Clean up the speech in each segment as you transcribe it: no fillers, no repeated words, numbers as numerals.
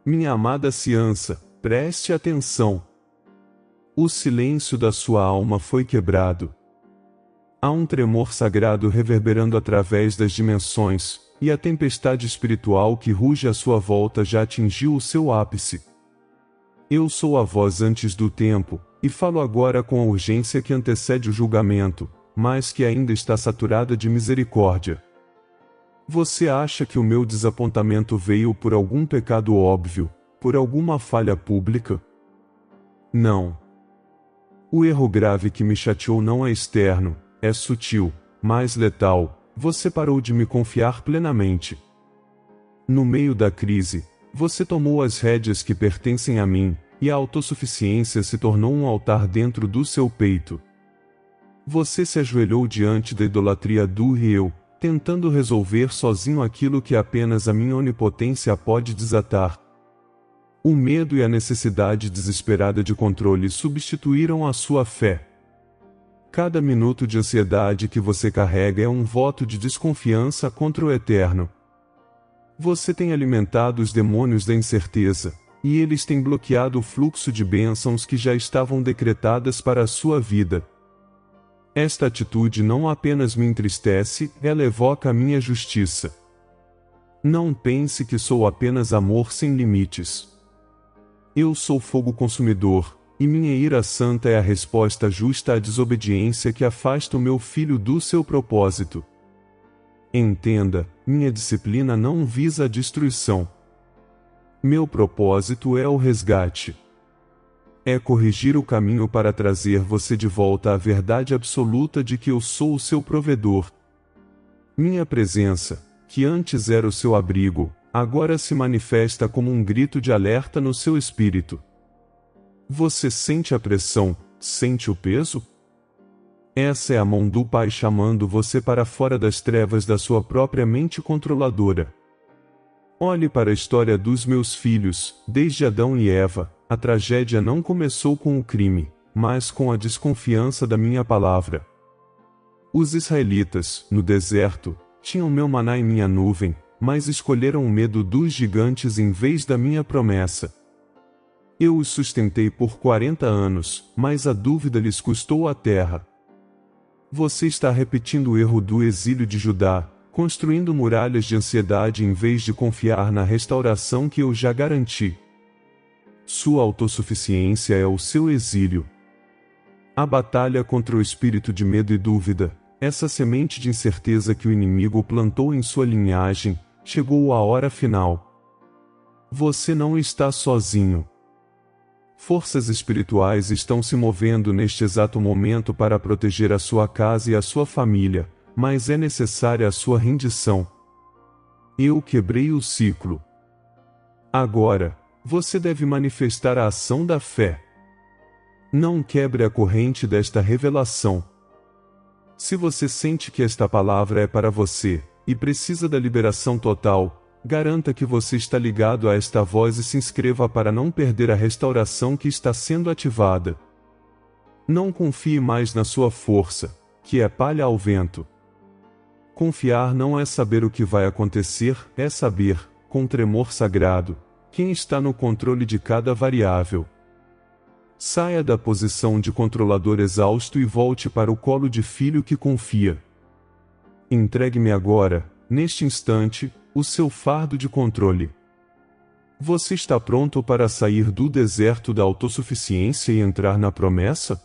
Minha amada Ciança, preste atenção. O silêncio da sua alma foi quebrado. Há um tremor sagrado reverberando através das dimensões, e a tempestade espiritual que ruge à sua volta já atingiu o seu ápice. Eu sou a voz antes do tempo, e falo agora com a urgência que antecede o julgamento, mas que ainda está saturada de misericórdia. Você acha que o meu desapontamento veio por algum pecado óbvio, por alguma falha pública? Não. O erro grave que me chateou não é externo, é sutil, mas letal. Você parou de me confiar plenamente. No meio da crise, você tomou as rédeas que pertencem a mim, e a autossuficiência se tornou um altar dentro do seu peito. Você se ajoelhou diante da idolatria do eu, tentando resolver sozinho aquilo que apenas a minha onipotência pode desatar. O medo e a necessidade desesperada de controle substituíram a sua fé. Cada minuto de ansiedade que você carrega é um voto de desconfiança contra o eterno. Você tem alimentado os demônios da incerteza, e eles têm bloqueado o fluxo de bênçãos que já estavam decretadas para a sua vida. Esta atitude não apenas me entristece, ela evoca a minha justiça. Não pense que sou apenas amor sem limites. Eu sou fogo consumidor, e minha ira santa é a resposta justa à desobediência que afasta o meu filho do seu propósito. Entenda, minha disciplina não visa a destruição. Meu propósito é o resgate. É corrigir o caminho para trazer você de volta à verdade absoluta de que eu sou o seu provedor. Minha presença, que antes era o seu abrigo, agora se manifesta como um grito de alerta no seu espírito. Você sente a pressão, sente o peso? Essa é a mão do Pai chamando você para fora das trevas da sua própria mente controladora. Olhe para a história dos meus filhos, desde Adão e Eva. A tragédia não começou com o crime, mas com a desconfiança da minha palavra. Os israelitas, no deserto, tinham meu maná em minha nuvem, mas escolheram o medo dos gigantes em vez da minha promessa. Eu os sustentei por 40 anos, mas a dúvida lhes custou a terra. Você está repetindo o erro do exílio de Judá, construindo muralhas de ansiedade em vez de confiar na restauração que eu já garanti. Sua autossuficiência é o seu exílio. A batalha contra o espírito de medo e dúvida, essa semente de incerteza que o inimigo plantou em sua linhagem, chegou à hora final. Você não está sozinho. Forças espirituais estão se movendo neste exato momento para proteger a sua casa e a sua família, mas é necessária a sua rendição. Eu quebrei o ciclo. Agora, você deve manifestar a ação da fé. Não quebre a corrente desta revelação. Se você sente que esta palavra é para você, e precisa da liberação total, garanta que você está ligado a esta voz e se inscreva para não perder a restauração que está sendo ativada. Não confie mais na sua força, que é palha ao vento. Confiar não é saber o que vai acontecer, é saber, com tremor sagrado, quem está no controle de cada variável. Saia da posição de controlador exausto e volte para o colo de filho que confia. Entregue-me agora, neste instante, o seu fardo de controle. Você está pronto para sair do deserto da autossuficiência e entrar na promessa?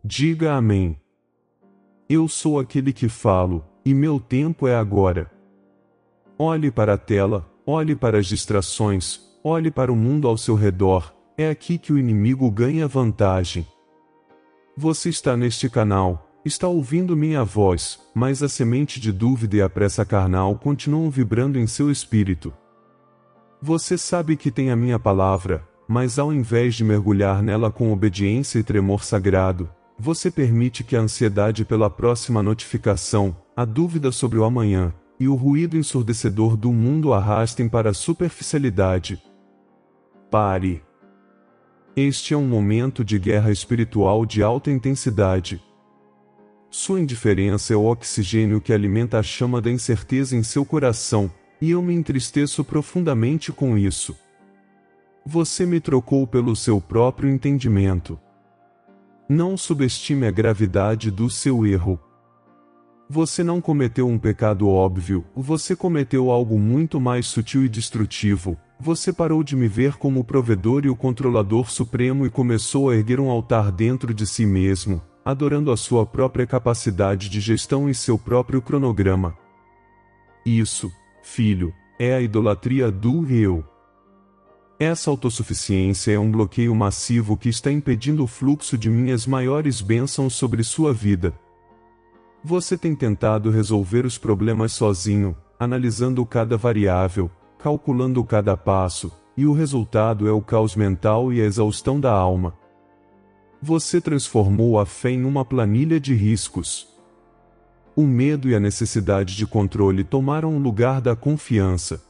Diga amém. Eu sou aquele que falo, e meu tempo é agora. Olhe para a tela, olhe para as distrações, olhe para o mundo ao seu redor, é aqui que o inimigo ganha vantagem. Você está neste canal, está ouvindo minha voz, mas a semente de dúvida e a pressa carnal continuam vibrando em seu espírito. Você sabe que tem a minha palavra, mas ao invés de mergulhar nela com obediência e tremor sagrado, você permite que a ansiedade pela próxima notificação, a dúvida sobre o amanhã, e o ruído ensurdecedor do mundo arrastem para a superficialidade. Pare. Este é um momento de guerra espiritual de alta intensidade. Sua indiferença é o oxigênio que alimenta a chama da incerteza em seu coração, e eu me entristeço profundamente com isso. Você me trocou pelo seu próprio entendimento. Não subestime a gravidade do seu erro. Você não cometeu um pecado óbvio, você cometeu algo muito mais sutil e destrutivo. Você parou de me ver como o provedor e o controlador supremo e começou a erguer um altar dentro de si mesmo, adorando a sua própria capacidade de gestão e seu próprio cronograma. Isso, filho, é a idolatria do eu. Essa autossuficiência é um bloqueio massivo que está impedindo o fluxo de minhas maiores bênçãos sobre sua vida. Você tem tentado resolver os problemas sozinho, analisando cada variável, calculando cada passo, e o resultado é o caos mental e a exaustão da alma. Você transformou a fé em uma planilha de riscos. O medo e a necessidade de controle tomaram o lugar da confiança.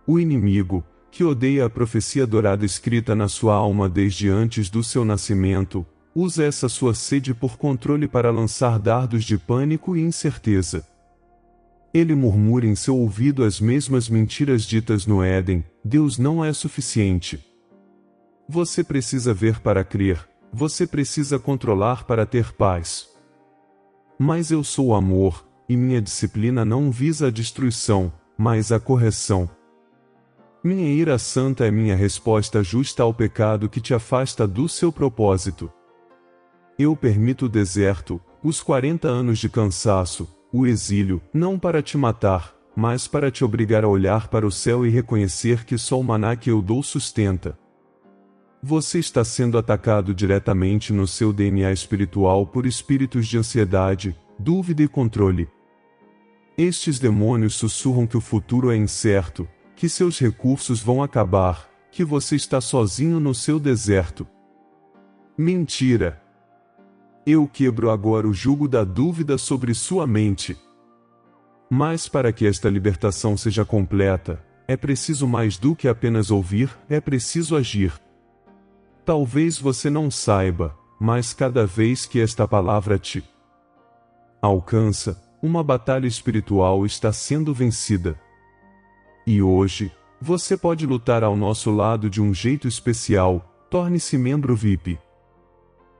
O inimigo, que odeia a profecia dourada escrita na sua alma desde antes do seu nascimento, usa essa sua sede por controle para lançar dardos de pânico e incerteza. Ele murmura em seu ouvido as mesmas mentiras ditas no Éden: Deus não é suficiente. Você precisa ver para crer, você precisa controlar para ter paz. Mas eu sou amor, e minha disciplina não visa a destruição, mas a correção. Minha ira santa é minha resposta justa ao pecado que te afasta do seu propósito. Eu permito o deserto, os 40 anos de cansaço, o exílio, não para te matar, mas para te obrigar a olhar para o céu e reconhecer que só o maná que eu dou sustenta. Você está sendo atacado diretamente no seu DNA espiritual por espíritos de ansiedade, dúvida e controle. Estes demônios sussurram que o futuro é incerto, que seus recursos vão acabar, que você está sozinho no seu deserto. Mentira! Eu quebro agora o jugo da dúvida sobre sua mente. Mas para que esta libertação seja completa, é preciso mais do que apenas ouvir, é preciso agir. Talvez você não saiba, mas cada vez que esta palavra te alcança, uma batalha espiritual está sendo vencida. E hoje, você pode lutar ao nosso lado de um jeito especial. Torne-se membro VIP.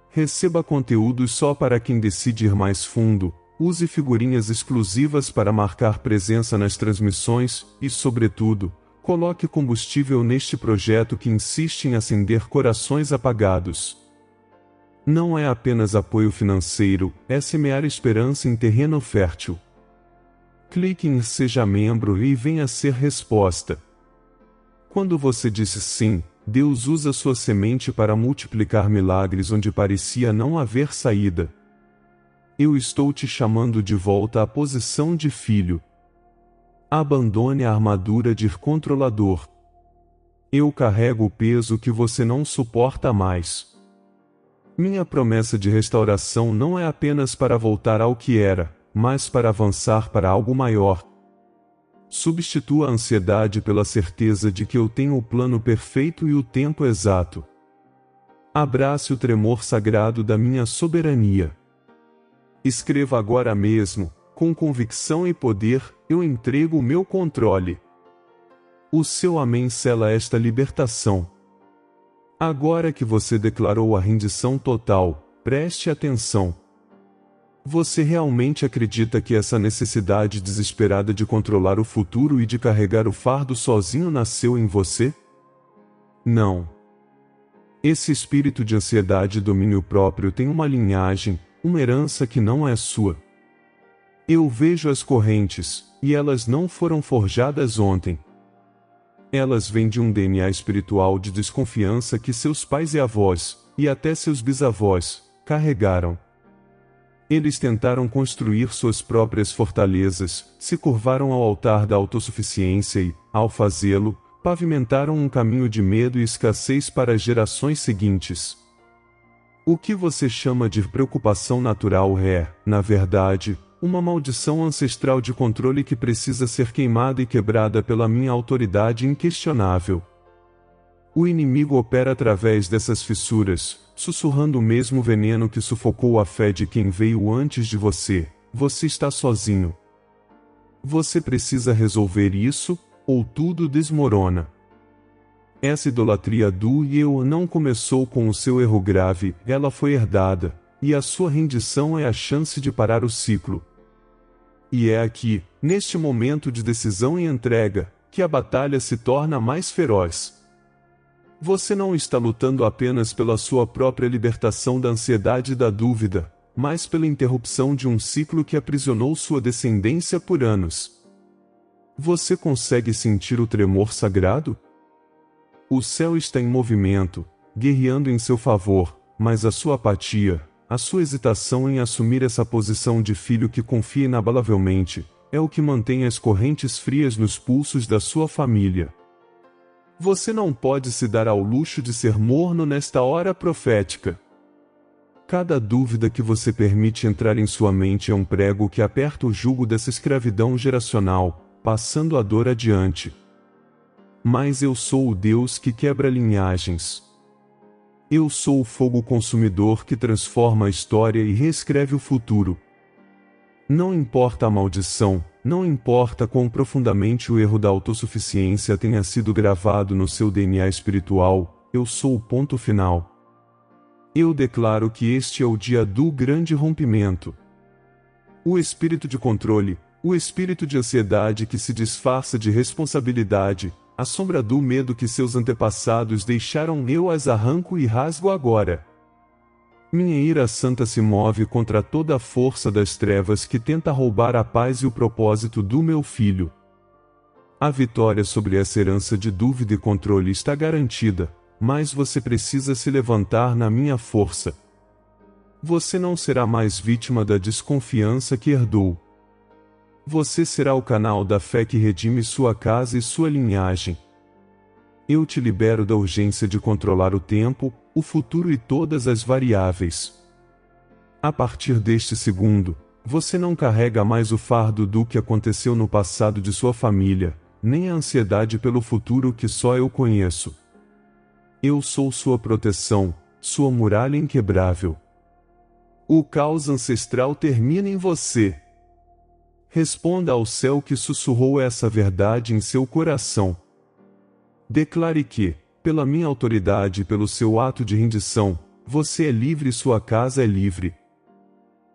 Receba conteúdos só para quem decide ir mais fundo, use figurinhas exclusivas para marcar presença nas transmissões e, sobretudo, coloque combustível neste projeto que insiste em acender corações apagados. Não é apenas apoio financeiro, é semear esperança em terreno fértil. Clique em Seja Membro e venha ser resposta. Quando você disse sim, Deus usa sua semente para multiplicar milagres onde parecia não haver saída. Eu estou te chamando de volta à posição de filho. Abandone a armadura de controlador. Eu carrego o peso que você não suporta mais. Minha promessa de restauração não é apenas para voltar ao que era, mas para avançar para algo maior. Substitua a ansiedade pela certeza de que eu tenho o plano perfeito e o tempo exato. Abrace o tremor sagrado da minha soberania. Escreva agora mesmo, com convicção e poder: eu entrego o meu controle. O seu amém sela esta libertação. Agora que você declarou a rendição total, preste atenção. Você realmente acredita que essa necessidade desesperada de controlar o futuro e de carregar o fardo sozinho nasceu em você? Não. Esse espírito de ansiedade e domínio próprio tem uma linhagem, uma herança que não é sua. Eu vejo as correntes, e elas não foram forjadas ontem. Elas vêm de um DNA espiritual de desconfiança que seus pais e avós, e até seus bisavós, carregaram. Eles tentaram construir suas próprias fortalezas, se curvaram ao altar da autossuficiência e, ao fazê-lo, pavimentaram um caminho de medo e escassez para as gerações seguintes. O que você chama de preocupação natural é, na verdade, uma maldição ancestral de controle que precisa ser queimada e quebrada pela minha autoridade inquestionável. O inimigo opera através dessas fissuras, sussurrando o mesmo veneno que sufocou a fé de quem veio antes de você. Você está sozinho. Você precisa resolver isso, ou tudo desmorona. Essa idolatria do eu não começou com o seu erro grave, ela foi herdada, e a sua rendição é a chance de parar o ciclo. E é aqui, neste momento de decisão e entrega, que a batalha se torna mais feroz. Você não está lutando apenas pela sua própria libertação da ansiedade e da dúvida, mas pela interrupção de um ciclo que aprisionou sua descendência por anos. Você consegue sentir o tremor sagrado? O céu está em movimento, guerreando em seu favor, mas a sua apatia, a sua hesitação em assumir essa posição de filho que confia inabalavelmente, é o que mantém as correntes frias nos pulsos da sua família. Você não pode se dar ao luxo de ser morno nesta hora profética. Cada dúvida que você permite entrar em sua mente é um prego que aperta o jugo dessa escravidão geracional, passando a dor adiante. Mas eu sou o Deus que quebra linhagens. Eu sou o fogo consumidor que transforma a história e reescreve o futuro. Não importa a maldição, não importa quão profundamente o erro da autossuficiência tenha sido gravado no seu DNA espiritual, eu sou o ponto final. Eu declaro que este é o dia do grande rompimento. O espírito de controle, o espírito de ansiedade que se disfarça de responsabilidade, a sombra do medo que seus antepassados deixaram, eu as arranco e rasgo agora. Minha ira santa se move contra toda a força das trevas que tenta roubar a paz e o propósito do meu filho. A vitória sobre essa herança de dúvida e controle está garantida, mas você precisa se levantar na minha força. Você não será mais vítima da desconfiança que herdou. Você será o canal da fé que redime sua casa e sua linhagem. Eu te libero da urgência de controlar o tempo, o futuro e todas as variáveis. A partir deste segundo, você não carrega mais o fardo do que aconteceu no passado de sua família, nem a ansiedade pelo futuro que só eu conheço. Eu sou sua proteção, sua muralha inquebrável. O caos ancestral termina em você. Responda ao céu que sussurrou essa verdade em seu coração. Declare que, pela minha autoridade e pelo seu ato de rendição, você é livre e sua casa é livre.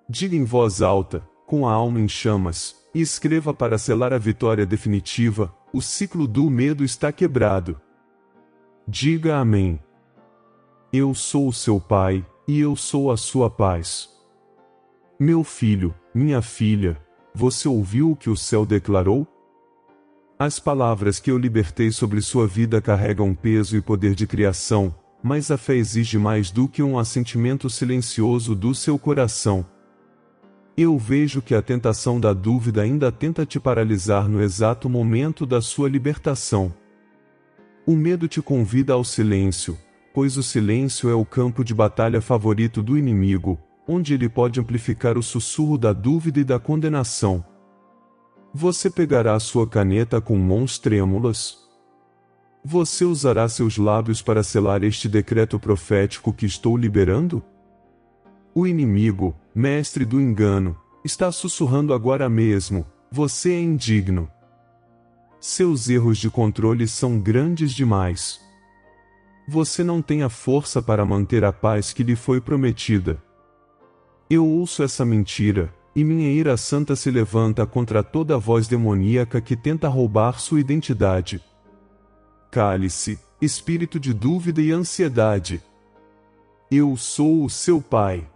Diga em voz alta, com a alma em chamas, e escreva para selar a vitória definitiva: o ciclo do medo está quebrado. Diga amém. Eu sou o seu pai, e eu sou a sua paz. Meu filho, minha filha, você ouviu o que o céu declarou? As palavras que eu libertei sobre sua vida carregam peso e poder de criação, mas a fé exige mais do que um assentimento silencioso do seu coração. Eu vejo que a tentação da dúvida ainda tenta te paralisar no exato momento da sua libertação. O medo te convida ao silêncio, pois o silêncio é o campo de batalha favorito do inimigo, onde ele pode amplificar o sussurro da dúvida e da condenação. Você pegará sua caneta com mãos trêmulas. Você usará seus lábios para selar este decreto profético que estou liberando? O inimigo, mestre do engano, está sussurrando agora mesmo: você é indigno. Seus erros de controle são grandes demais. Você não tem a força para manter a paz que lhe foi prometida. Eu ouço essa mentira, e minha ira santa se levanta contra toda voz demoníaca que tenta roubar sua identidade. Cale-se, espírito de dúvida e ansiedade. Eu sou o seu pai.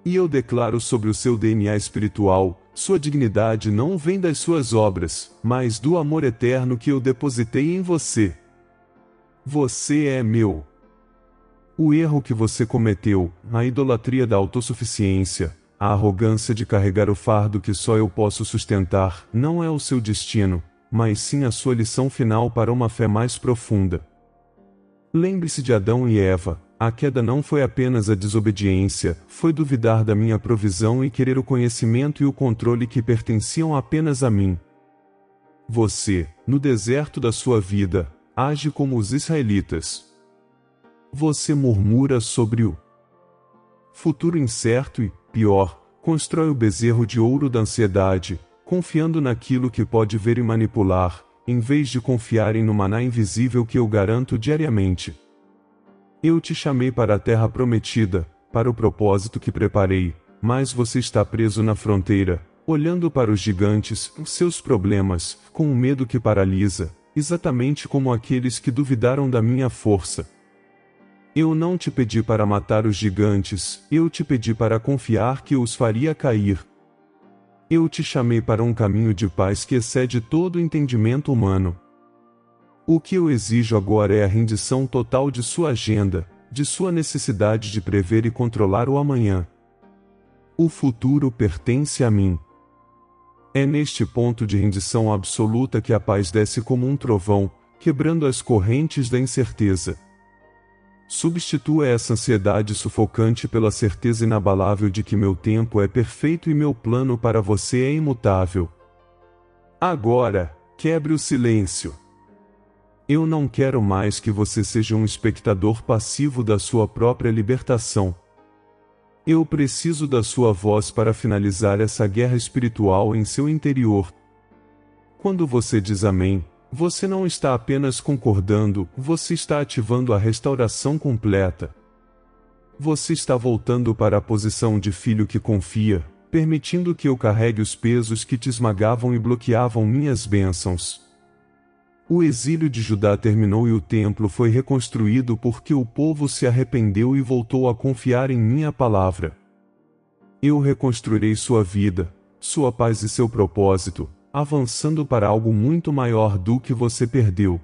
E eu declaro sobre o seu DNA espiritual: sua dignidade não vem das suas obras, mas do amor eterno que eu depositei em você. Você é meu. O erro que você cometeu, a idolatria da autossuficiência, a arrogância de carregar o fardo que só eu posso sustentar, não é o seu destino, mas sim a sua lição final para uma fé mais profunda. Lembre-se de Adão e Eva: a queda não foi apenas a desobediência, foi duvidar da minha provisão e querer o conhecimento e o controle que pertenciam apenas a mim. Você, no deserto da sua vida, age como os israelitas. Você murmura sobre o futuro incerto e, pior, constrói o bezerro de ouro da ansiedade, confiando naquilo que pode ver e manipular, em vez de confiarem no maná invisível que eu garanto diariamente. Eu te chamei para a terra prometida, para o propósito que preparei, mas você está preso na fronteira, olhando para os gigantes, seus problemas, com um medo que paralisa, exatamente como aqueles que duvidaram da minha força. Eu não te pedi para matar os gigantes, eu te pedi para confiar que os faria cair. Eu te chamei para um caminho de paz que excede todo o entendimento humano. O que eu exijo agora é a rendição total de sua agenda, de sua necessidade de prever e controlar o amanhã. O futuro pertence a mim. É neste ponto de rendição absoluta que a paz desce como um trovão, quebrando as correntes da incerteza. Substitua essa ansiedade sufocante pela certeza inabalável de que meu tempo é perfeito e meu plano para você é imutável. Agora, quebre o silêncio. Eu não quero mais que você seja um espectador passivo da sua própria libertação. Eu preciso da sua voz para finalizar essa guerra espiritual em seu interior. Quando você diz amém, você não está apenas concordando, você está ativando a restauração completa. Você está voltando para a posição de filho que confia, permitindo que eu carregue os pesos que te esmagavam e bloqueavam minhas bênçãos. O exílio de Judá terminou e o templo foi reconstruído porque o povo se arrependeu e voltou a confiar em minha palavra. Eu reconstruirei sua vida, sua paz e seu propósito, avançando para algo muito maior do que você perdeu.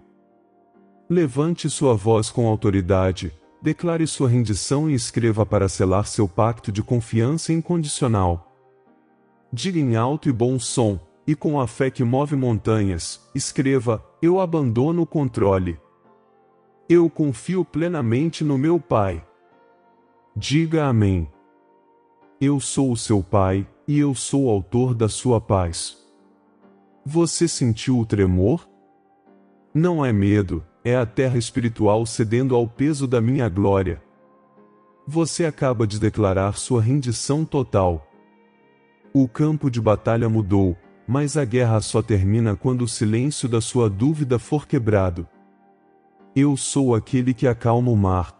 Levante sua voz com autoridade, declare sua rendição e escreva para selar seu pacto de confiança incondicional. Diga em alto e bom som, e com a fé que move montanhas, escreva: eu abandono o controle. Eu confio plenamente no meu Pai. Diga amém. Eu sou o seu Pai, e eu sou o autor da sua paz. Você sentiu o tremor? Não é medo, é a terra espiritual cedendo ao peso da minha glória. Você acaba de declarar sua rendição total. O campo de batalha mudou, mas a guerra só termina quando o silêncio da sua dúvida for quebrado. Eu sou aquele que acalma o mar.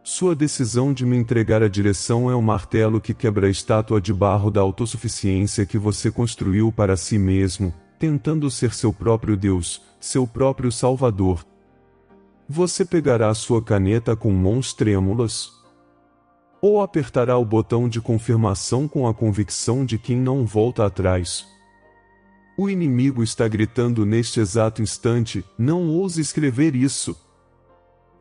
Sua decisão de me entregar a direção é o martelo que quebra a estátua de barro da autossuficiência que você construiu para si mesmo, tentando ser seu próprio Deus, seu próprio Salvador. Você pegará sua caneta com mãos trêmulas? Ou apertará o botão de confirmação com a convicção de quem não volta atrás? O inimigo está gritando neste exato instante: não ouse escrever isso.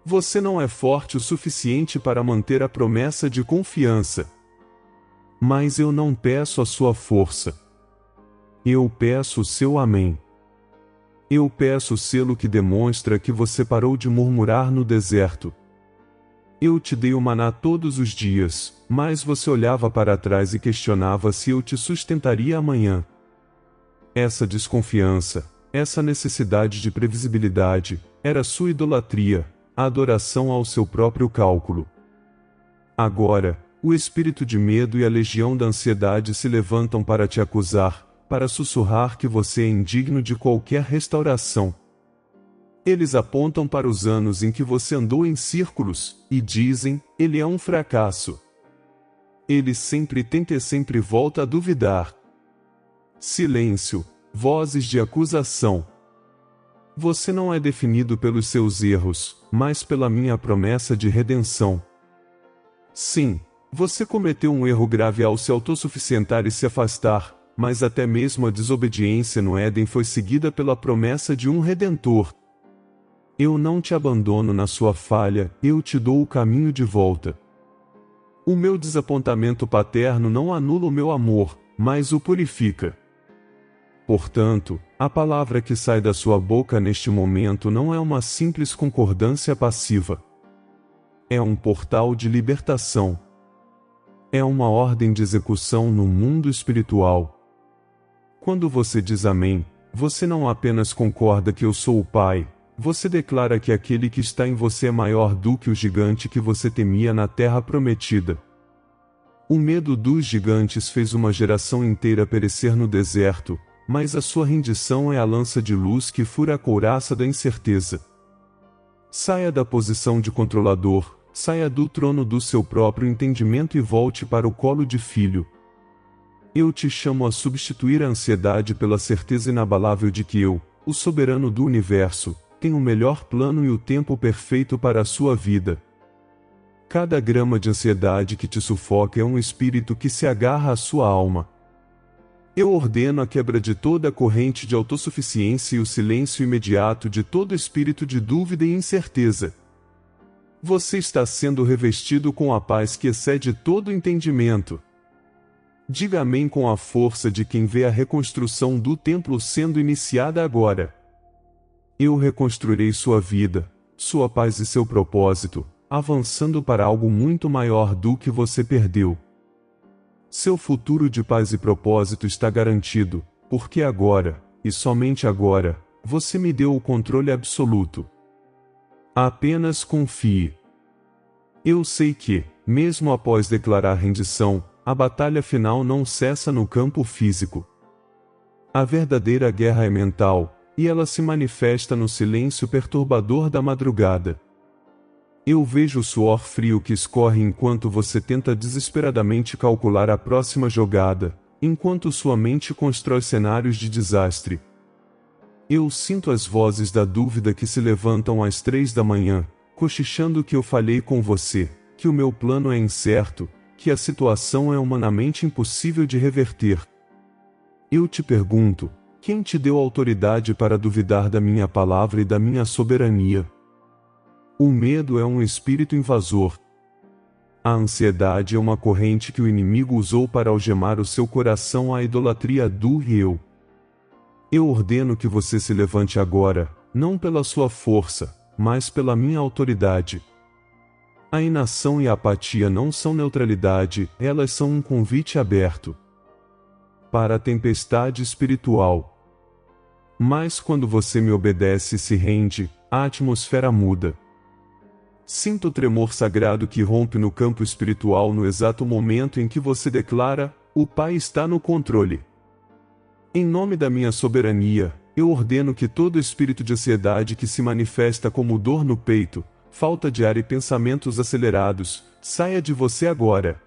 Você não é forte o suficiente para manter a promessa de confiança. Mas eu não peço a sua força. Eu peço o seu amém. Eu peço o selo que demonstra que você parou de murmurar no deserto. Eu te dei o maná todos os dias, mas você olhava para trás e questionava se eu te sustentaria amanhã. Essa desconfiança, essa necessidade de previsibilidade, era sua idolatria, a adoração ao seu próprio cálculo. Agora, o espírito de medo e a legião da ansiedade se levantam para te acusar, para sussurrar que você é indigno de qualquer restauração. Eles apontam para os anos em que você andou em círculos, e dizem: ele é um fracasso. Ele sempre tenta e sempre volta a duvidar. Silêncio, vozes de acusação. Você não é definido pelos seus erros, mas pela minha promessa de redenção. Sim, você cometeu um erro grave ao se autossuficientar e se afastar, mas até mesmo a desobediência no Éden foi seguida pela promessa de um Redentor. Eu não te abandono na sua falha, eu te dou o caminho de volta. O meu desapontamento paterno não anula o meu amor, mas o purifica. Portanto, a palavra que sai da sua boca neste momento não é uma simples concordância passiva. É um portal de libertação. É uma ordem de execução no mundo espiritual. Quando você diz amém, você não apenas concorda que eu sou o Pai, você declara que aquele que está em você é maior do que o gigante que você temia na terra prometida. O medo dos gigantes fez uma geração inteira perecer no deserto, mas a sua rendição é a lança de luz que fura a couraça da incerteza. Saia da posição de controlador, saia do trono do seu próprio entendimento e volte para o colo de filho. Eu te chamo a substituir a ansiedade pela certeza inabalável de que eu, o soberano do universo, tenho o melhor plano e o tempo perfeito para a sua vida. Cada grama de ansiedade que te sufoca é um espírito que se agarra à sua alma. Eu ordeno a quebra de toda a corrente de autossuficiência e o silêncio imediato de todo espírito de dúvida e incerteza. Você está sendo revestido com a paz que excede todo entendimento. Diga amém com a força de quem vê a reconstrução do templo sendo iniciada agora. Eu reconstruirei sua vida, sua paz e seu propósito, avançando para algo muito maior do que você perdeu. Seu futuro de paz e propósito está garantido, porque agora, e somente agora, você me deu o controle absoluto. Apenas confie. Eu sei que, mesmo após declarar rendição, a batalha final não cessa no campo físico. A verdadeira guerra é mental, e ela se manifesta no silêncio perturbador da madrugada. Eu vejo o suor frio que escorre enquanto você tenta desesperadamente calcular a próxima jogada, enquanto sua mente constrói cenários de desastre. Eu sinto as vozes da dúvida que se levantam às 3 da manhã, cochichando que eu falhei com você, que o meu plano é incerto, que a situação é humanamente impossível de reverter. Eu te pergunto, quem te deu autoridade para duvidar da minha palavra e da minha soberania? O medo é um espírito invasor. A ansiedade é uma corrente que o inimigo usou para algemar o seu coração à idolatria do eu. Eu ordeno que você se levante agora, não pela sua força, mas pela minha autoridade. A inação e a apatia não são neutralidade, elas são um convite aberto para a tempestade espiritual. Mas quando você me obedece e se rende, a atmosfera muda. Sinto o tremor sagrado que rompe no campo espiritual no exato momento em que você declara: o Pai está no controle. Em nome da minha soberania, eu ordeno que todo espírito de ansiedade que se manifesta como dor no peito, falta de ar e pensamentos acelerados, saia de você agora.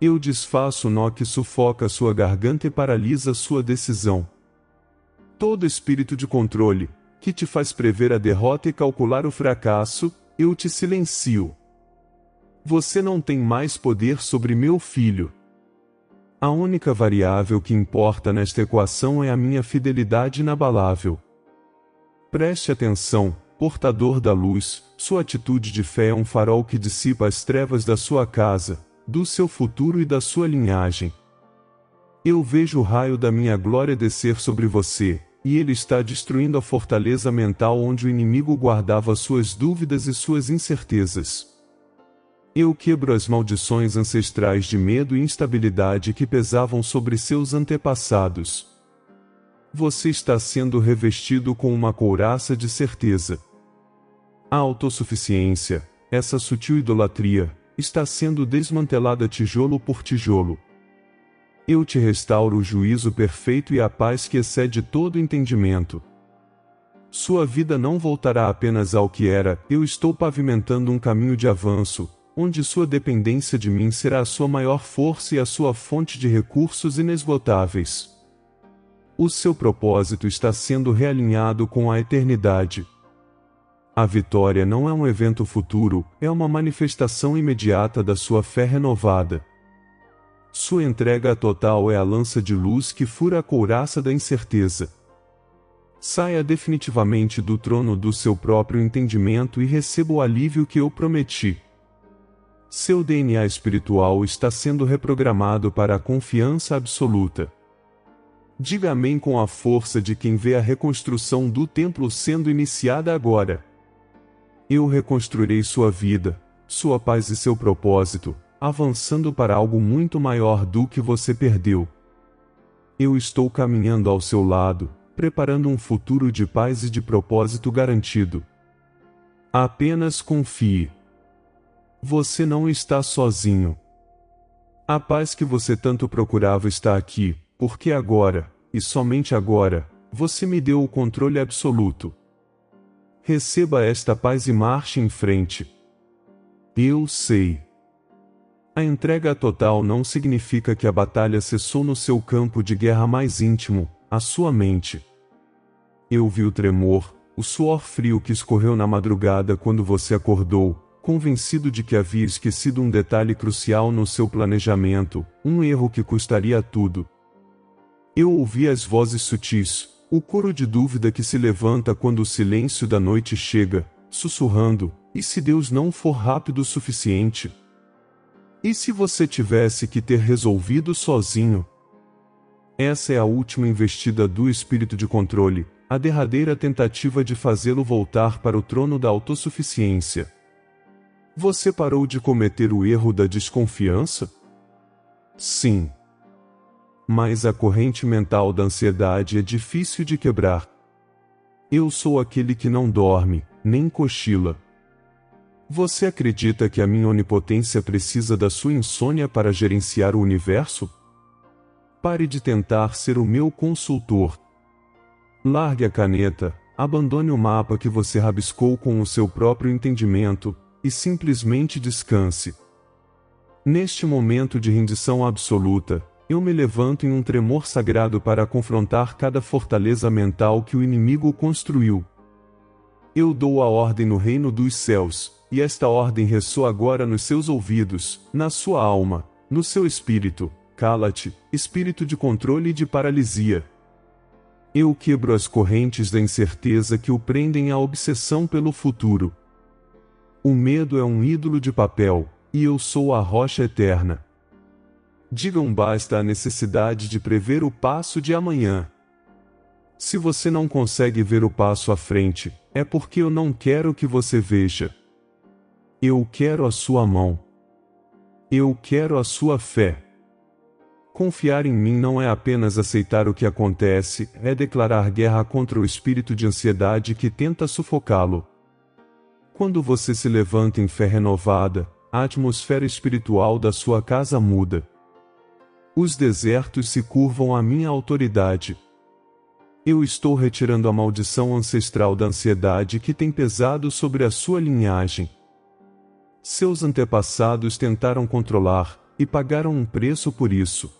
Eu desfaço o nó que sufoca sua garganta e paralisa sua decisão. Todo espírito de controle, que te faz prever a derrota e calcular o fracasso, eu te silencio. Você não tem mais poder sobre meu filho. A única variável que importa nesta equação é a minha fidelidade inabalável. Preste atenção, portador da luz, sua atitude de fé é um farol que dissipa as trevas da sua casa, do seu futuro e da sua linhagem. Eu vejo o raio da minha glória descer sobre você, e ele está destruindo a fortaleza mental onde o inimigo guardava suas dúvidas e suas incertezas. Eu quebro as maldições ancestrais de medo e instabilidade que pesavam sobre seus antepassados. Você está sendo revestido com uma couraça de certeza. A autossuficiência, essa sutil idolatria, está sendo desmantelada tijolo por tijolo. Eu te restauro o juízo perfeito e a paz que excede todo entendimento. Sua vida não voltará apenas ao que era, eu estou pavimentando um caminho de avanço, onde sua dependência de mim será a sua maior força e a sua fonte de recursos inesgotáveis. O seu propósito está sendo realinhado com a eternidade. A vitória não é um evento futuro, é uma manifestação imediata da sua fé renovada. Sua entrega total é a lança de luz que fura a couraça da incerteza. Saia definitivamente do trono do seu próprio entendimento e receba o alívio que eu prometi. Seu DNA espiritual está sendo reprogramado para a confiança absoluta. Diga amém com a força de quem vê a reconstrução do templo sendo iniciada agora. Eu reconstruirei sua vida, sua paz e seu propósito, avançando para algo muito maior do que você perdeu. Eu estou caminhando ao seu lado, preparando um futuro de paz e de propósito garantido. Apenas confie. Você não está sozinho. A paz que você tanto procurava está aqui, porque agora, e somente agora, você me deu o controle absoluto. Receba esta paz e marche em frente. Eu sei. A entrega total não significa que a batalha cessou no seu campo de guerra mais íntimo, a sua mente. Eu vi o tremor, o suor frio que escorreu na madrugada quando você acordou, convencido de que havia esquecido um detalhe crucial no seu planejamento, um erro que custaria tudo. Eu ouvi as vozes sutis, o coro de dúvida que se levanta quando o silêncio da noite chega, sussurrando: e se Deus não for rápido o suficiente? E se você tivesse que ter resolvido sozinho? Essa é a última investida do espírito de controle, a derradeira tentativa de fazê-lo voltar para o trono da autossuficiência. Você parou de cometer o erro da desconfiança? Sim. Mas a corrente mental da ansiedade é difícil de quebrar. Eu sou aquele que não dorme, nem cochila. Você acredita que a minha onipotência precisa da sua insônia para gerenciar o universo? Pare de tentar ser o meu consultor. Largue a caneta, abandone o mapa que você rabiscou com o seu próprio entendimento, e simplesmente descanse. Neste momento de rendição absoluta, eu me levanto em um tremor sagrado para confrontar cada fortaleza mental que o inimigo construiu. Eu dou a ordem no reino dos céus, e esta ordem ressoa agora nos seus ouvidos, na sua alma, no seu espírito. Cala-te, espírito de controle e de paralisia. Eu quebro as correntes da incerteza que o prendem à obsessão pelo futuro. O medo é um ídolo de papel, e eu sou a rocha eterna. Digam basta à necessidade de prever o passo de amanhã. Se você não consegue ver o passo à frente, é porque eu não quero que você veja. Eu quero a sua mão. Eu quero a sua fé. Confiar em mim não é apenas aceitar o que acontece, é declarar guerra contra o espírito de ansiedade que tenta sufocá-lo. Quando você se levanta em fé renovada, a atmosfera espiritual da sua casa muda. Os desertos se curvam à minha autoridade. Eu estou retirando a maldição ancestral da ansiedade que tem pesado sobre a sua linhagem. Seus antepassados tentaram controlar, e pagaram um preço por isso.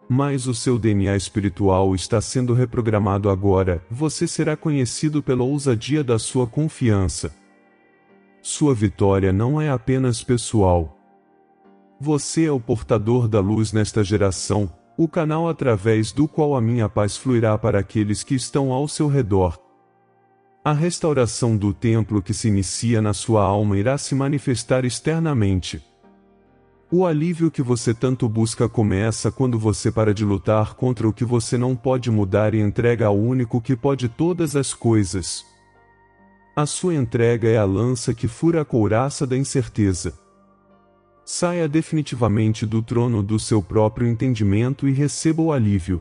Mas o seu DNA espiritual está sendo reprogramado agora, você será conhecido pela ousadia da sua confiança. Sua vitória não é apenas pessoal. Você é o portador da luz nesta geração, o canal através do qual a minha paz fluirá para aqueles que estão ao seu redor. A restauração do templo que se inicia na sua alma irá se manifestar externamente. O alívio que você tanto busca começa quando você para de lutar contra o que você não pode mudar e entrega ao único que pode todas as coisas. A sua entrega é a lança que fura a couraça da incerteza. Saia definitivamente do trono do seu próprio entendimento e receba o alívio.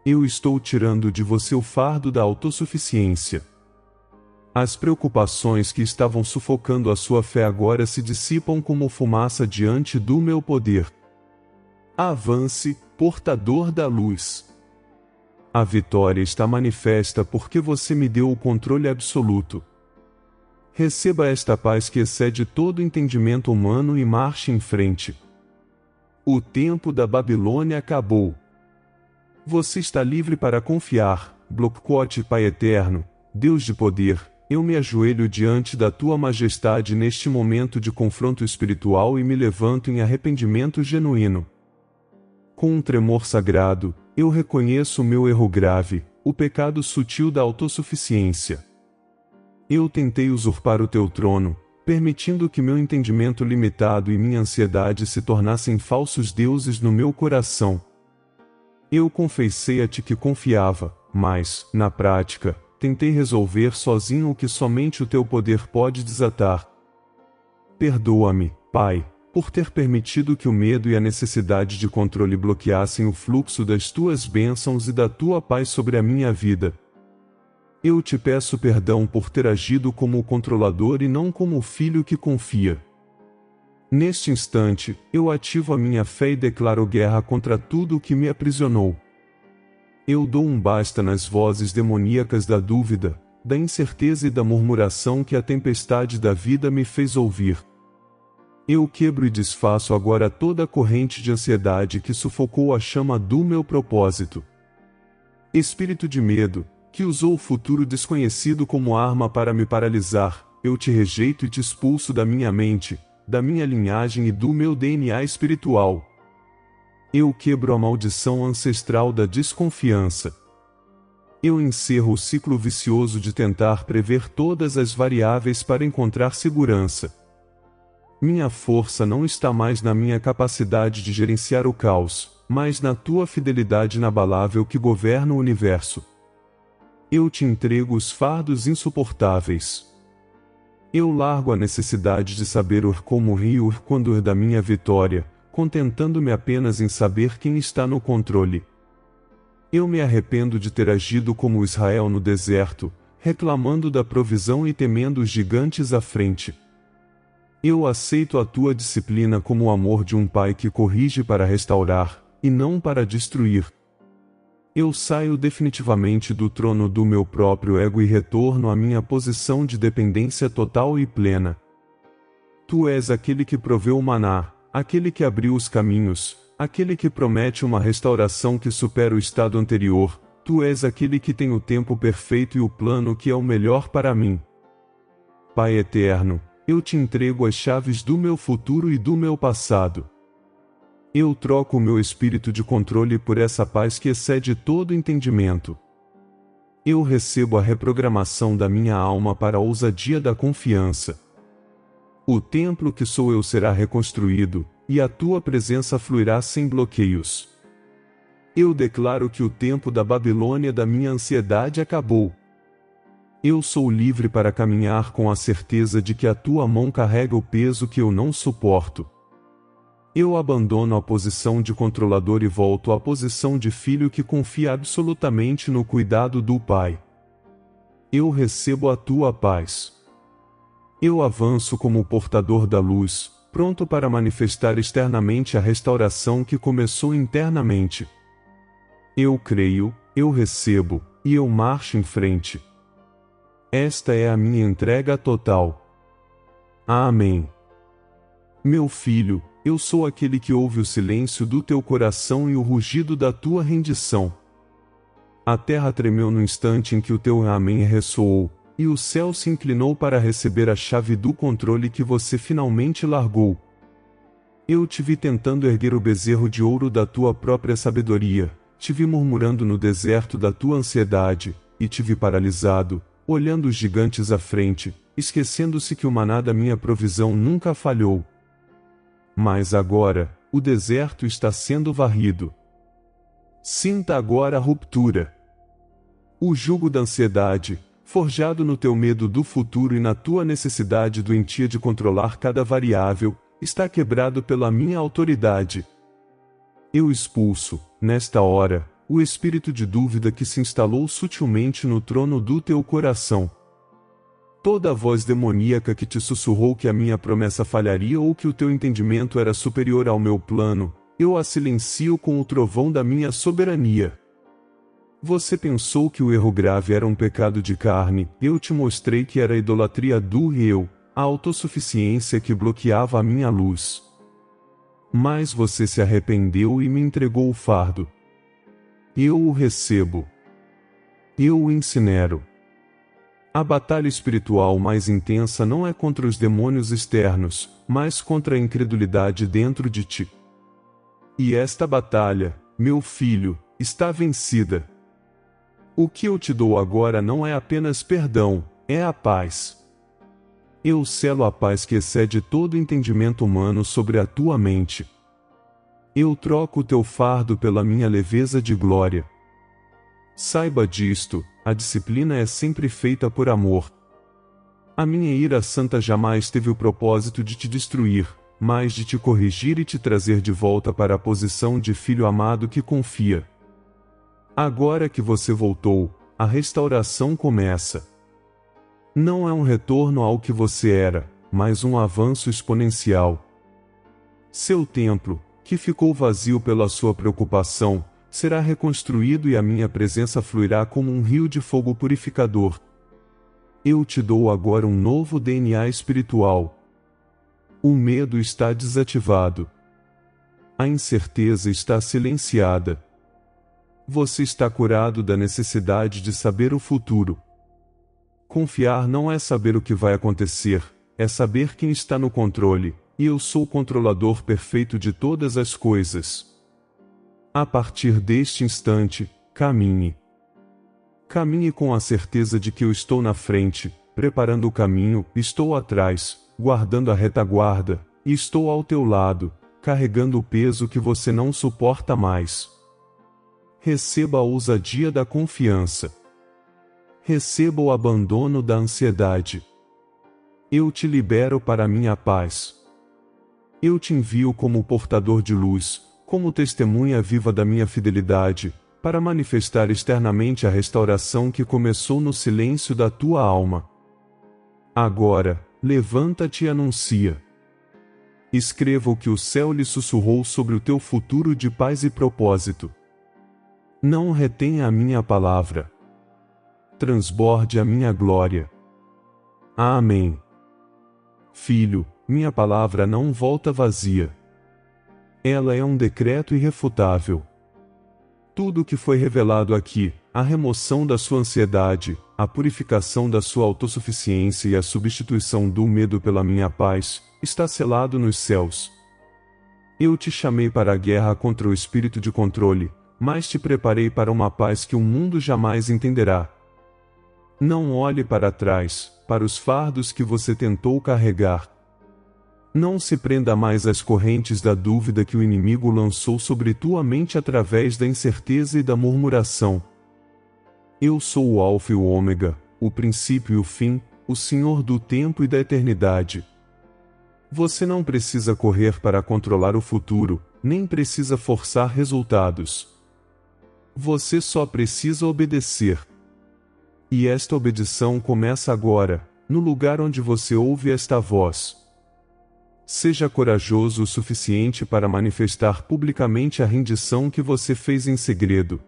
Eu estou tirando de você o fardo da autossuficiência. As preocupações que estavam sufocando a sua fé agora se dissipam como fumaça diante do meu poder. Avance, portador da luz. A vitória está manifesta porque você me deu o controle absoluto. Receba esta paz que excede todo entendimento humano e marche em frente. O tempo da Babilônia acabou. Você está livre para confiar, Bloquote Pai Eterno, Deus de poder. Eu me ajoelho diante da tua majestade neste momento de confronto espiritual e me levanto em arrependimento genuíno. Com um tremor sagrado, eu reconheço o meu erro grave, o pecado sutil da autossuficiência. Eu tentei usurpar o teu trono, permitindo que meu entendimento limitado e minha ansiedade se tornassem falsos deuses no meu coração. Eu confessei a ti que confiava, mas, na prática, tentei resolver sozinho o que somente o teu poder pode desatar. Perdoa-me, Pai, por ter permitido que o medo e a necessidade de controle bloqueassem o fluxo das tuas bênçãos e da tua paz sobre a minha vida. Eu te peço perdão por ter agido como o controlador e não como o filho que confia. Neste instante, eu ativo a minha fé e declaro guerra contra tudo o que me aprisionou. Eu dou um basta nas vozes demoníacas da dúvida, da incerteza e da murmuração que a tempestade da vida me fez ouvir. Eu quebro e desfaço agora toda a corrente de ansiedade que sufocou a chama do meu propósito. Espírito de medo, que usou o futuro desconhecido como arma para me paralisar, eu te rejeito e te expulso da minha mente, da minha linhagem e do meu DNA espiritual. Eu quebro a maldição ancestral da desconfiança. Eu encerro o ciclo vicioso de tentar prever todas as variáveis para encontrar segurança. Minha força não está mais na minha capacidade de gerenciar o caos, mas na tua fidelidade inabalável que governa o universo. Eu te entrego os fardos insuportáveis. Eu largo a necessidade de saber como rir quando da minha vitória, contentando-me apenas em saber quem está no controle. Eu me arrependo de ter agido como Israel no deserto, reclamando da provisão e temendo os gigantes à frente. Eu aceito a tua disciplina como o amor de um pai que corrige para restaurar, e não para destruir. Eu saio definitivamente do trono do meu próprio ego e retorno à minha posição de dependência total e plena. Tu és aquele que proveu o maná, aquele que abriu os caminhos, aquele que promete uma restauração que supera o estado anterior, tu és aquele que tem o tempo perfeito e o plano que é o melhor para mim. Pai eterno, eu te entrego as chaves do meu futuro e do meu passado. Eu troco o meu espírito de controle por essa paz que excede todo entendimento. Eu recebo a reprogramação da minha alma para a ousadia da confiança. O templo que sou eu será reconstruído, e a tua presença fluirá sem bloqueios. Eu declaro que o tempo da Babilônia da minha ansiedade acabou. Eu sou livre para caminhar com a certeza de que a tua mão carrega o peso que eu não suporto. Eu abandono a posição de controlador e volto à posição de filho que confia absolutamente no cuidado do Pai. Eu recebo a tua paz. Eu avanço como o portador da luz, pronto para manifestar externamente a restauração que começou internamente. Eu creio, eu recebo, e eu marcho em frente. Esta é a minha entrega total. Amém. Meu filho, eu sou aquele que ouve o silêncio do teu coração e o rugido da tua rendição. A terra tremeu no instante em que o teu amém ressoou, e o céu se inclinou para receber a chave do controle que você finalmente largou. Eu te vi tentando erguer o bezerro de ouro da tua própria sabedoria, te vi murmurando no deserto da tua ansiedade, e te vi paralisado, olhando os gigantes à frente, esquecendo-se que o maná da minha provisão nunca falhou. Mas agora, o deserto está sendo varrido. Sinta agora a ruptura. O jugo da ansiedade, forjado no teu medo do futuro e na tua necessidade doentia de controlar cada variável, está quebrado pela minha autoridade. Eu expulso, nesta hora, o espírito de dúvida que se instalou sutilmente no trono do teu coração. Toda a voz demoníaca que te sussurrou que a minha promessa falharia ou que o teu entendimento era superior ao meu plano, eu a silencio com o trovão da minha soberania. Você pensou que o erro grave era um pecado de carne, eu te mostrei que era a idolatria do eu, a autossuficiência que bloqueava a minha luz. Mas você se arrependeu e me entregou o fardo. Eu o recebo. Eu o incinero. A batalha espiritual mais intensa não é contra os demônios externos, mas contra a incredulidade dentro de ti. E esta batalha, meu filho, está vencida. O que eu te dou agora não é apenas perdão, é a paz. Eu selo a paz que excede todo entendimento humano sobre a tua mente. Eu troco o teu fardo pela minha leveza de glória. Saiba disto, a disciplina é sempre feita por amor. A minha ira santa jamais teve o propósito de te destruir, mas de te corrigir e te trazer de volta para a posição de filho amado que confia. Agora que você voltou, a restauração começa. Não é um retorno ao que você era, mas um avanço exponencial. Seu templo, que ficou vazio pela sua preocupação, será reconstruído e a minha presença fluirá como um rio de fogo purificador. Eu te dou agora um novo DNA espiritual. O medo está desativado. A incerteza está silenciada. Você está curado da necessidade de saber o futuro. Confiar não é saber o que vai acontecer, é saber quem está no controle, e eu sou o controlador perfeito de todas as coisas. A partir deste instante, caminhe. Caminhe com a certeza de que eu estou na frente, preparando o caminho, estou atrás, guardando a retaguarda, e estou ao teu lado, carregando o peso que você não suporta mais. Receba a ousadia da confiança. Receba o abandono da ansiedade. Eu te libero para a minha paz. Eu te envio como portador de luz, como testemunha viva da minha fidelidade, para manifestar externamente a restauração que começou no silêncio da tua alma. Agora, levanta-te e anuncia. Escreva o que o céu lhe sussurrou sobre o teu futuro de paz e propósito. Não retenha a minha palavra. Transborde a minha glória. Amém. Filho, minha palavra não volta vazia. Ela é um decreto irrefutável. Tudo o que foi revelado aqui, a remoção da sua ansiedade, a purificação da sua autossuficiência e a substituição do medo pela minha paz, está selado nos céus. Eu te chamei para a guerra contra o espírito de controle, mas te preparei para uma paz que o mundo jamais entenderá. Não olhe para trás, para os fardos que você tentou carregar. Não se prenda mais às correntes da dúvida que o inimigo lançou sobre tua mente através da incerteza e da murmuração. Eu sou o Alfa e o Ômega, o princípio e o fim, o Senhor do tempo e da eternidade. Você não precisa correr para controlar o futuro, nem precisa forçar resultados. Você só precisa obedecer. E esta obedição começa agora, no lugar onde você ouve esta voz. Seja corajoso o suficiente para manifestar publicamente a rendição que você fez em segredo.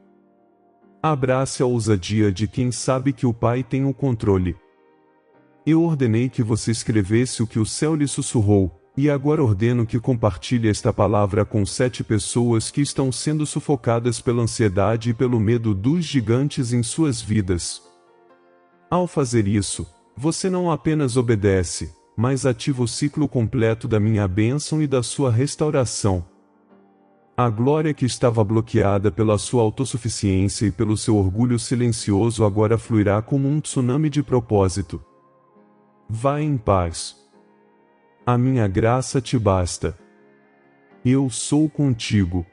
Abrace a ousadia de quem sabe que o Pai tem o controle. Eu ordenei que você escrevesse o que o céu lhe sussurrou, e agora ordeno que compartilhe esta palavra com 7 pessoas que estão sendo sufocadas pela ansiedade e pelo medo dos gigantes em suas vidas. Ao fazer isso, você não apenas obedece, mas ativa o ciclo completo da minha bênção e da sua restauração. A glória que estava bloqueada pela sua autossuficiência e pelo seu orgulho silencioso agora fluirá como um tsunami de propósito. Vá em paz. A minha graça te basta. Eu sou contigo.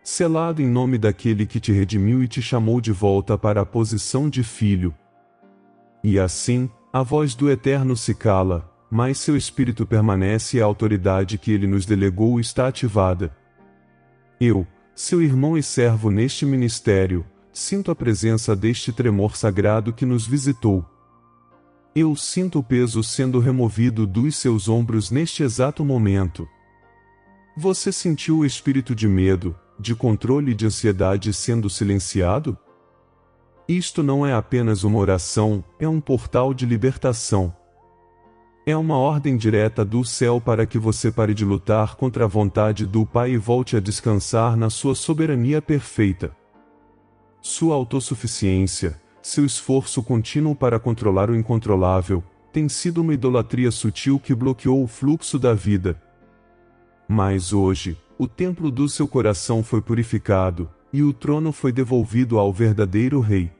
Selado em nome daquele que te redimiu e te chamou de volta para a posição de filho. E assim, a voz do Eterno se cala, mas seu espírito permanece e a autoridade que ele nos delegou está ativada. Eu, seu irmão e servo neste ministério, sinto a presença deste tremor sagrado que nos visitou. Eu sinto o peso sendo removido dos seus ombros neste exato momento. Você sentiu o espírito de medo, de controle e de ansiedade sendo silenciado? Isto não é apenas uma oração, é um portal de libertação. É uma ordem direta do céu para que você pare de lutar contra a vontade do Pai e volte a descansar na sua soberania perfeita. Sua autossuficiência, seu esforço contínuo para controlar o incontrolável, tem sido uma idolatria sutil que bloqueou o fluxo da vida. Mas hoje, o templo do seu coração foi purificado, e o trono foi devolvido ao verdadeiro Rei.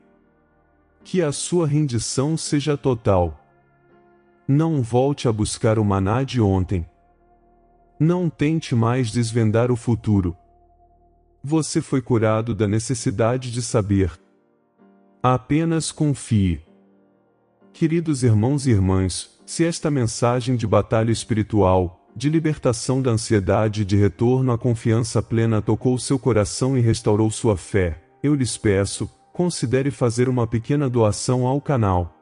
Que a sua rendição seja total. Não volte a buscar o maná de ontem. Não tente mais desvendar o futuro. Você foi curado da necessidade de saber. Apenas confie. Queridos irmãos e irmãs, se esta mensagem de batalha espiritual, de libertação da ansiedade e de retorno à confiança plena tocou seu coração e restaurou sua fé, eu lhes peço, considere fazer uma pequena doação ao canal.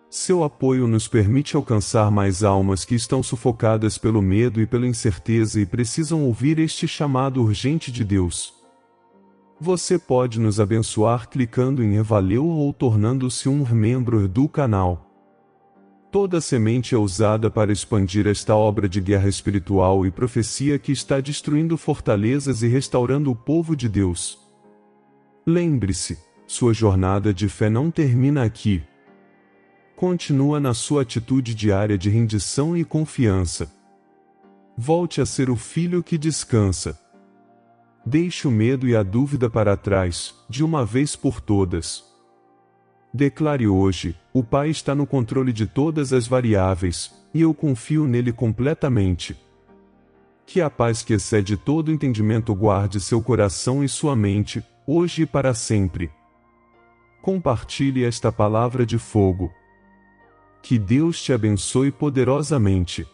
Seu apoio nos permite alcançar mais almas que estão sufocadas pelo medo e pela incerteza e precisam ouvir este chamado urgente de Deus. Você pode nos abençoar clicando em Valeu ou tornando-se um membro do canal. Toda semente é usada para expandir esta obra de guerra espiritual e profecia que está destruindo fortalezas e restaurando o povo de Deus. Lembre-se, sua jornada de fé não termina aqui. Continua na sua atitude diária de rendição e confiança. Volte a ser o filho que descansa. Deixe o medo e a dúvida para trás, de uma vez por todas. Declare hoje: o Pai está no controle de todas as variáveis, e eu confio nele completamente. Que a paz que excede todo entendimento guarde seu coração e sua mente, hoje e para sempre. Compartilhe esta palavra de fogo. Que Deus te abençoe poderosamente.